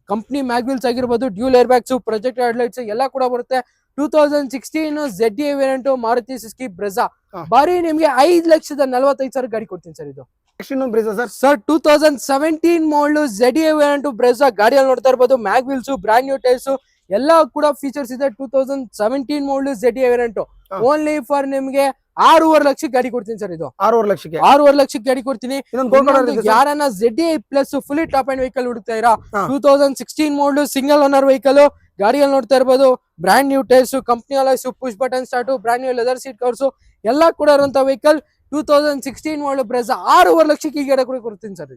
ಕಂಪ್ನಿ ಮ್ಯಾಗ್ವಿಲ್ಸ್ ಆಗಿರ್ಬೋದು, dual air bags, project headlights ಎಲ್ಲ ಕೂಡ ಬರುತ್ತೆ. 2016 ZA variant Maruti Suzuki Brezza ಬರೀ ನಿಮ್ಗೆ 5,45,000 ಗಾಡಿ ಕೊಡ್ತೀನಿ ಸರ್. ಇದು ಸರ್ 2017 ಮಾಡಲ್ ZA ವೇರಿಯಂಟ್ ಬ್ರೆಜಾ ಗಾಡಿಯಲ್ಲಿ ನೋಡ್ತಾ ಇರ್ಬೋದು, ಮ್ಯಾಗ್ವಿಲ್ಸ್, ಬ್ರಾಂಡ್ ನ್ಯೂ ಟೈರ್ಸ್ ಎಲ್ಲ ಕೂಡ ಫೀಚರ್ಸ್ ಇದೆ. 2017 ಮಾಡಲ್ ZA ವೇರಿಯಂಟ್ ಓನ್ಲಿ ಫಾರ್ ನಿಮ್ಗೆ 6.5 ಲಕ್ಷಕ್ಕೆ ಗಾಡಿ ಕೊಡ್ತೀನಿ ಸರ್. ಇದು 6.5 ಲಕ್ಷಕ್ಕೆ ಗಾಡಿ ಕೊಡ್ತೀನಿ. ಯಾರನ್ನ ZA plus fully top end vehicle ಹುಡುಕ್ತಾ ಇರಾ, 2016 ಮಾಡಲ್ ಸಿಂಗಲ್ ಓನರ್ ವೆಹಿಕಲ್ ಗಾಡಿಯಲ್ಲಿ ನೋಡ್ತಾ ಇರ್ಬೋದು, brand new tyres, company alloys, push button start, brand new leather seat covers ಎಲ್ಲ ಕೂಡ ಇರುವಂತ ವೆಹಿಕಲ್. 2016 ಮಾಡಲ್ ಬ್ರೆಜಾ 6.5 ಲಕ್ಷಕ್ಕೆ ಈ ಗಾಡಿ ಕೂಡ ಕೊಡ್ತೀನಿ ಸರ್.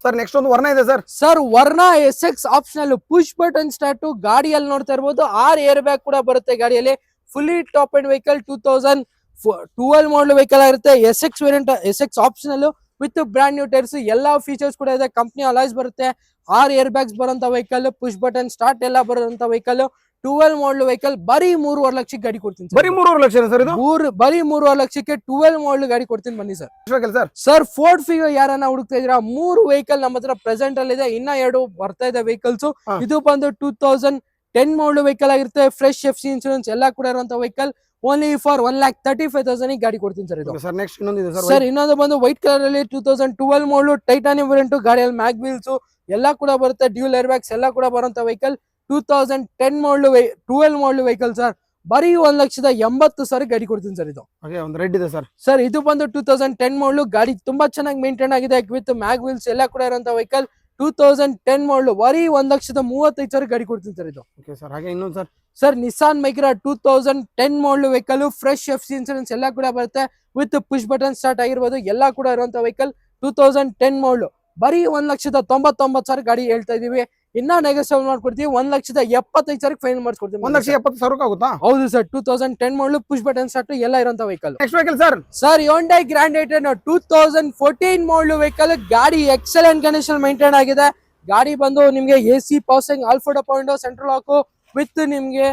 ಸರ್ ನೆಕ್ಸ್ಟ್ ಒಂದು ವರ್ಣ ಇದೆ ಸರ್. ಸರ್ ವರ್ಣ SX optional push button start, ಗಾಡಿಯಲ್ಲಿ ನೋಡ್ತಾ ಇರ್ಬೋದು 6 ಏರ್ ಬ್ಯಾಗ್ ಕೂಡ ಬರುತ್ತೆ ಗಾಡಿಯಲ್ಲಿ. Fully top end vehicle 2012 model vehicle ಆಗಿರುತ್ತೆ. SX variant, SX optional with brand new tyres ಎಲ್ಲ ಫೀಚರ್ಸ್ ಕೂಡ ಇದೆ. ಕಂಪ್ನಿ ಅಲಾಯ್ಸ್ ಬರುತ್ತೆ, 6 ಏರ್ ಬ್ಯಾಗ್ಸ್ ಬರುವಂತ ವೆಹಿಕಲ್, ಪುಷ್ ಬಟನ್ ಸ್ಟಾರ್ಟ್ ಎಲ್ಲ ಬರುವಂತ ವೆಹಿಕಲ್. 12 ಮಾಡಲ್ ವೆಹಿಕಲ್ ಬರೀ 3.5 ಲಕ್ಷಕ್ಕೆ ಗಾಡಿ ಕೊಡ್ತೀನಿ. ಬರೀ 3.5 ಲಕ್ಷ ಸರ್. ಇದು ಬರೀ 3.5 ಲಕ್ಷಕ್ಕೆ 12 ಮಾಡಲ್ ಗಾಡಿ ಕೊಡ್ತೀನಿ ಬನ್ನಿ ಸರ್. ಸರ್ ಫೋರ್ಡ್ ಫಿಗೋ ಯಾರನ್ನ ಹುಡುಕ್ತಾ ಇದೀರಾ, 3 ವೆಹಿಕಲ್ ನಮ್ಮ ಹತ್ರ ಪ್ರೆಸೆಂಟ್ ಅಲ್ಲಿ ಇದೆ, ಇನ್ನ 2 ಬರ್ತಾ ಇದೆ ವೆಹಿಕಲ್ಸ್. ಇದು ಬಂದು 2010 ಮಾಡಲ್ ವೆಹಿಕಲ್ ಆಗಿರುತ್ತೆ. ಫ್ರೆಶ್ FC ಇನ್ಶೂರೆನ್ಸ್ ಎಲ್ಲ ಕೂಡ ಇರುವಂತ ವೆಹಿಕಲ್. ಓನ್ಲಿ ಫಾರ್ 1,35,000 ಗಾಡಿ ಕೊಡ್ತೀನಿ ಸರ್. ಇದು ಸರ್ ನೆಕ್ಸ್ಟ್ ಇನ್ನೊಂದಿದೆ ಸರ್. ಇನ್ನೊಂದು ಬಂದು ವೈಟ್ ಕಲರ್ ಅಲ್ಲಿ 2012 ಮಾಡಲ್ ಟೈಟಾನಿಯಂ ವೇರಿಯಂಟ್, ಗಾಡಿಯಲ್ಲಿ ಮ್ಯಾಗ್ವಿಲ್ಸ್ ಎಲ್ಲ ಕೂಡ ಬರುತ್ತೆ, ಡ್ಯೂಲ್ ಏರ್ ಬ್ಯಾಗ್ಸ್ ಎಲ್ಲ ಕೂಡ ಬರುವಂತ ವೆಹಿಕಲ್. 2010 ಮಾಡಲ್ 12 ಮಾಡಲ್ ವೆಹಿಕಲ್ ಸರ್, ಬರೀ 1,80,000 ಗಾಡಿ ಕೊಡ್ತೀನಿ ಸರ್. ಇದು ಒಂದು ರೆಡ್ ಇದೆ ಸರ್. ಸರ್ ಇದು ಬಂದು 2010 ಮಾಡಲ್, ಗಾಡಿ ತುಂಬಾ ಚೆನ್ನಾಗಿ ಮೇಂಟೈನ್ ಆಗಿದೆ ವಿತ್ ಮ್ಯಾಗ್ವಿಲ್ಸ್ ಎಲ್ಲ ಕೂಡ ಇರುವಂತ ವೆಹಿಕಲ್. 2010 ಮಾಡಲ್ ಬರೀ 1,35,000 ಗಾಡಿ ಕೊಡ್ತೀನಿ ಸರ್. ಇದು ಓಕೆ ಸರ್. ಹಾಗೆ ಇನ್ನೊಂದು sir. Sir Nissan Micra 2010 model vehicle, fresh FC insurance ಎಲ್ಲ ಕೂಡ ಬರುತ್ತೆ ವಿತ್ ಪುಷ್ ಬಟನ್ ಸ್ಟಾರ್ಟ್ ಆಗಿರ್ಬೋದು ಎಲ್ಲ ಕೂಡ ಇರುವಂತ ವೆಹಿಕಲ್. 2010 ಮಾಡಲ್ ಬರೀ 1,99,000 ಗಾಡಿ ಹೇಳ್ತಾ ಇದೀವಿ. ಇನ್ನ ನೆಗೋಸಿಯೇಟ್ ಮಾಡ್ಕೊಡ್ತೀವಿ, 1,75,000 ಫೈನಲ್ ಮಾಡಿಸ್ಕೊಡ್ತೀವಿ. 1,70,000 ಆಗುತ್ತಾ? ಹೌದು ಸರ್. 2010 ಮಾಡಲ್ ಪುಷ್ ಬಟನ್ ಸ್ಟಾರ್ಟ್ ಎಲ್ಲ ಇರುವಂತ vehicle. Next vehicle sir. Sir Hyundai Grand i10 2014 model vehicle, ಗಾಡಿ ಎಕ್ಸಲೆಂಟ್ ಕಂಡೀಷನ್ ಮೇಂಟೈನ್ ಆಗಿದೆ. ಗಾಡಿ ಬಂದು ನಿಮ್ಗೆ AC ಪಾಸಿಂಗ್, ಆಲ್ಫೋಡೋ ಪಾಯಿಂಟ್, ಸೆಂಟ್ರಲ್ ಲಾಕ್ ವಿತ್ ನಿಮ್ಗೆ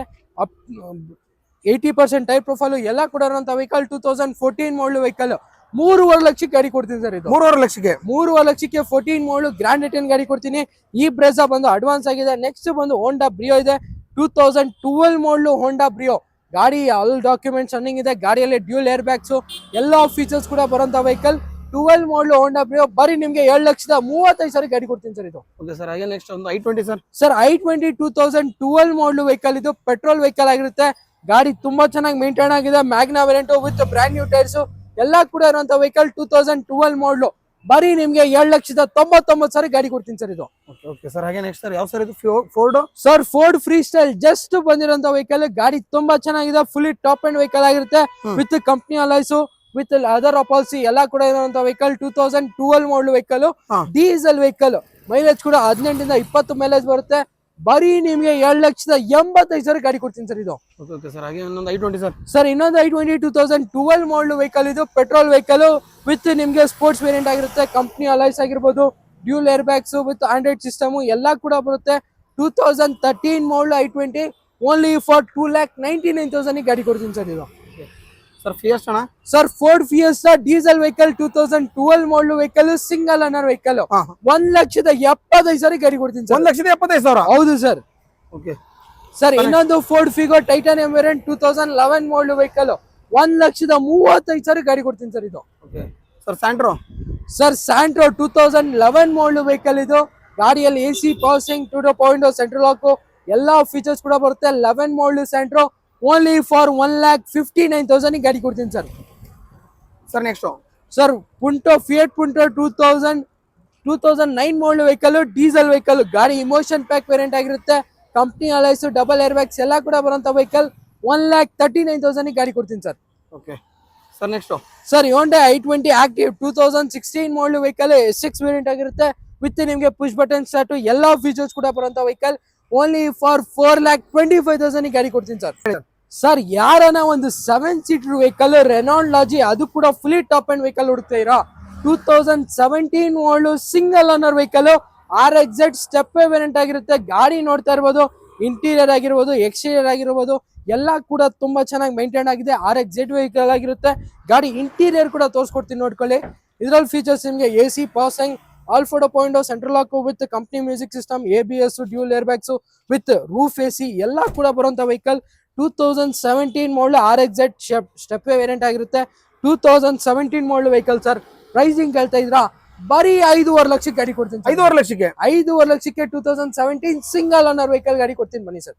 80% ಟೈರ್ ಪ್ರೊಫೈಲ್ ಎಲ್ಲ ಕೂಡ ಇರುವಂತ ವೆಹಿಕಲ್. 2014 ಮಾಡಲ್ ವೆಹಿಕಲ್ 3.5 ಲಕ್ಷಕ್ಕೆ ಗಾಡಿ ಕೊಡ್ತೀನಿ ಸರ್. ಇದು 3.5 ಲಕ್ಷಕ್ಕೆ 14 ಮಾಡಲ್ ಗ್ರ್ಯಾಂಡ್ i10 ಗಾಡಿ ಕೊಡ್ತೀನಿ. ಈ ಬ್ರೆಜಾ ಬಂದು ಅಡ್ವಾನ್ಸ್ ಆಗಿದೆ. ನೆಕ್ಸ್ಟ್ ಬಂದು ಹೋಂಡಾ ಬ್ರಿಯೋ ಇದೆ, 2012 ಮಾಡಲ್ ಹೋಂಡಾ ಬ್ರಿಯೋ ಗಾಡಿ ಆಲ್ ಡಾಕ್ಯುಮೆಂಟ್ಸ್ ರನ್ನಿಂಗ್ ಇದೆ. ಗಾಡಿಯಲ್ಲಿ ಡ್ಯೂಲ್ ಏರ್ ಬ್ಯಾಗ್ಸ್ ಎಲ್ಲ ಫೀಚರ್ಸ್ ಕೂಡ ಬರುವಂತ ವೆಹಿಕಲ್. 12 ಮಾಡಲ್ ಹೋಂಡಾ ಬ್ರಿಯೋ ಬರೀ ನಿಮ್ಗೆ 7,35,000 ಗಾಡಿ ಕೊಡ್ತೀನಿ ಸರ್. ಇದು ಓಕೆ ಸರ್. ಹಾಗೆ ನೆಕ್ಸ್ಟ್ ಒಂದು i20 sir. Sir i20 2012 model vehicle, ಇದು ಪೆಟ್ರೋಲ್ ವೆಹಿಕಲ್ ಆಗಿರುತ್ತೆ. ಗಾಡಿ ತುಂಬಾ ಚೆನ್ನಾಗಿ ಮೇಂಟೈನ್ ಆಗಿದೆ. Magna variant with brand new tyres ಎಲ್ಲ ಕೂಡ ಇರುವಂತ ವೆಹಿಕಲ್. 2012 ಮಾಡಲ್ ಬರೀ ನಿಮ್ಗೆ 7,99,000 ಗಾಡಿ ಕೊಡ್ತೀನಿ ಸರ್. ಇದು ಓಕೆ ಸರ್. ಹಾಗೆ ನೆಕ್ಸ್ಟ್ ಸರ್ ಯಾವ ಸರ್? ಇದು Ford sir. Ford Freestyle just ಬಂದಿರೋಂತ ವೆಹಿಕಲ್, ಗಾಡಿ ತುಂಬಾ ಚೆನ್ನಾಗಿದೆ. ಫುಲ್ಲಿ ಟಾಪ್ ಅಂಡ್ ವೆಹಿಕಲ್ ಆಗಿರುತ್ತೆ with company alloys with other policy ಎಲ್ಲ ಕೂಡ ಇರುವಂತ vehicle. 2012 model vehicle, diesel vehicle, mileage ಕೂಡ 18 ಇಂದ 20 ಮೈಲೇಜ್ ಬರುತ್ತೆ. ಬರೀ ನಿಮ್ಗೆ 7,85,000 ಗಾಡಿ ಕೊಡ್ತೀನಿ ಸರ್. ಇದು ಓಕೆ ಸರ್. ಹಾಗೆ ಇನ್ನೊಂದು i20 ಸರ್. ಸರ್ ಇನ್ನೊಂದು i20 2012 ಮಾಡಲ್ ವೆಹಿಕಲ್, ಇದು ಪೆಟ್ರೋಲ್ ವೆಹಿಕಲ್ ವಿತ್ ನಿಮ್ಗೆ ಸ್ಪೋರ್ಟ್ಸ್ ವೇರಿಯಂಟ್ ಆಗಿರುತ್ತೆ. ಕಂಪ್ನಿ ಅಲಾಯ್ಸ್ ಆಗಿರ್ಬೋದು, dual air bags with Android system ಎಲ್ಲ ಕೂಡ ಬರುತ್ತೆ. 2013 ಮಾಡಲ್ i20 ಓನ್ಲಿ ಫಾರ್ 2,99,000 ಗಾಡಿ ಕೊಡ್ತೀನಿ ಸರ್. ಇದು ಸರ್ ಫಿಯೆಸ್ಟ್ ಅಣ್ಣ. Sir Ford fiesta diesel vehicle 2012 model vehicle single owner vehicle ಹಾ 1,75,000 ಗಾಡಿ ಕೊಡ್ತೀನಿ ಸರ್. 1,75,000. ಹೌದು ಸರ್. ಓಕೆ ಸರ್ ಇನ್ನೊಂದು ಫೋರ್ಡ್ ಫಿಗೋ ಟೈಟಾನಿಯಂ ವೇರಿಯಂಟ್ 2011 ಮಾಡಲ್ ವೆಹಿಕಲ್ 1,35,000 ಗಾಡಿ ಕೊಡ್ತೀನಿ ಸರ್ ಇದು. Okay sir Santro. Sir Santro 2011 ಮಾಡಲ್ ವೆಹಿಕಲ್ ಇದು. ಗಾಡಿಯಲ್ಲಿ AC power steering 2.0 central lock ಎಲ್ಲಾ ಫೀಚರ್ಸ್ ಕೂಡ ಬರುತ್ತೆ. 11 ಮಾಡಲ್ ಸ್ಯಾಂಟ್ರೋ ಓನ್ಲಿ ಫಾರ್ 1,59,000 ಗಾಡಿ ಕೊಡ್ತೀನಿ sir. Sir next sir ಪುಂಟೋ fiat ಪುಂಟೋ 2009 model vehicle diesel vehicle. ಗಾಡಿ ಇಮೋಷನ್ ಪ್ಯಾಕ್ ವೇರಿಯಂಟ್ ಆಗಿರುತ್ತೆ. Company alloys double air bags ಎಲ್ಲ ಕೂಡ ಬರುವಂತ ವೆಹಿಕಲ್ 1,39,000 ಗಾಡಿ ಕೊಡ್ತೀನಿ sir. Okay sir next sir Hyundai i20 active 2016 ಮಾಡಲ್ ವೆಹಿಕಲ್ SX ವೇರಿಯಂಟ್ ಆಗಿರುತ್ತೆ. ವಿತ್ ನಿಮಗೆ ಪುಷ್ ಬಟನ್ ಸ್ಟಾರ್ಟ್ ಎಲ್ಲಾ ಫೀಚರ್ಸ್ ಕೂಡ ಬರುವಂತ ವೆಹಿಕಲ್ ಓನ್ಲಿ ಫಾರ್ 4,25,000 ಗಾಡಿ ಕೊಡ್ತೀನಿ ಸರ್. ಸರ್ ಯಾರನ ಒಂದು 7 ಸೀಟರ್ ವೆಹಿಕಲ್ ರೆನಾಲ್ಡ್ ಲಾಜಿ ಅದು ಕೂಡ ಫುಲಿ ಟಾಪ್ ಅಂಡ್ ವೆಹಿಕಲ್ ಹುಡುಕ್ತಾ ಇರೋ 2017 model single owner vehicle RXZ step variant ಆಗಿರುತ್ತೆ. ಗಾಡಿ ನೋಡ್ತಾ ಇರ್ಬೋದು, ಇಂಟೀರಿಯರ್ ಆಗಿರ್ಬೋದು, ಎಕ್ಸ್ಟೀರಿಯರ್ ಆಗಿರ್ಬೋದು ಎಲ್ಲ ಕೂಡ ತುಂಬಾ ಚೆನ್ನಾಗಿ ಮೇಂಟೈನ್ ಆಗಿದೆ. RXZ ವೆಹಿಕಲ್ ಆಗಿರುತ್ತೆ. ಗಾಡಿ ಇಂಟೀರಿಯರ್ ಕೂಡ ತೋರಿಸ್ಕೊಡ್ತೀನಿ ನೋಡ್ಕೊಳ್ಳಿ. ಇದ್ರಲ್ಲಿ ಫೀಚರ್ಸ್ ನಿಮಗೆ AC power steering all 4.0 central lock with company music system, ABS, dual air bags with roof AC ಎಲ್ಲ ಕೂಡ ಬರುವಂತ ವೆಹಿಕಲ್ 2017 ಮಾಡಲ್ RXZ ಸ್ಟೆಪ್ ವೇರಿಯಂಟ್ ಆಗಿರುತ್ತೆ. 2017 ಮಾಡಲ್ ವೆಹಿಕಲ್ ಸರ್. ಪ್ರೈಸಿಂಗ್ ಕೇಳ್ತಾ ಇದ್ರಾ ಬರೀ 5.5 ಲಕ್ಷಕ್ಕೆ ಗಾಡಿ ಕೊಡ್ತೀನಿ. 5.5 ಲಕ್ಷಕ್ಕೆ 5.5 ಲಕ್ಷಕ್ಕೆ 2017 ಸಿಂಗಲ್ ಓನರ್ ವೆಹಿಕಲ್ ಗಾಡಿ ಕೊಡ್ತೀನಿ ಬನ್ನಿ ಸರ್.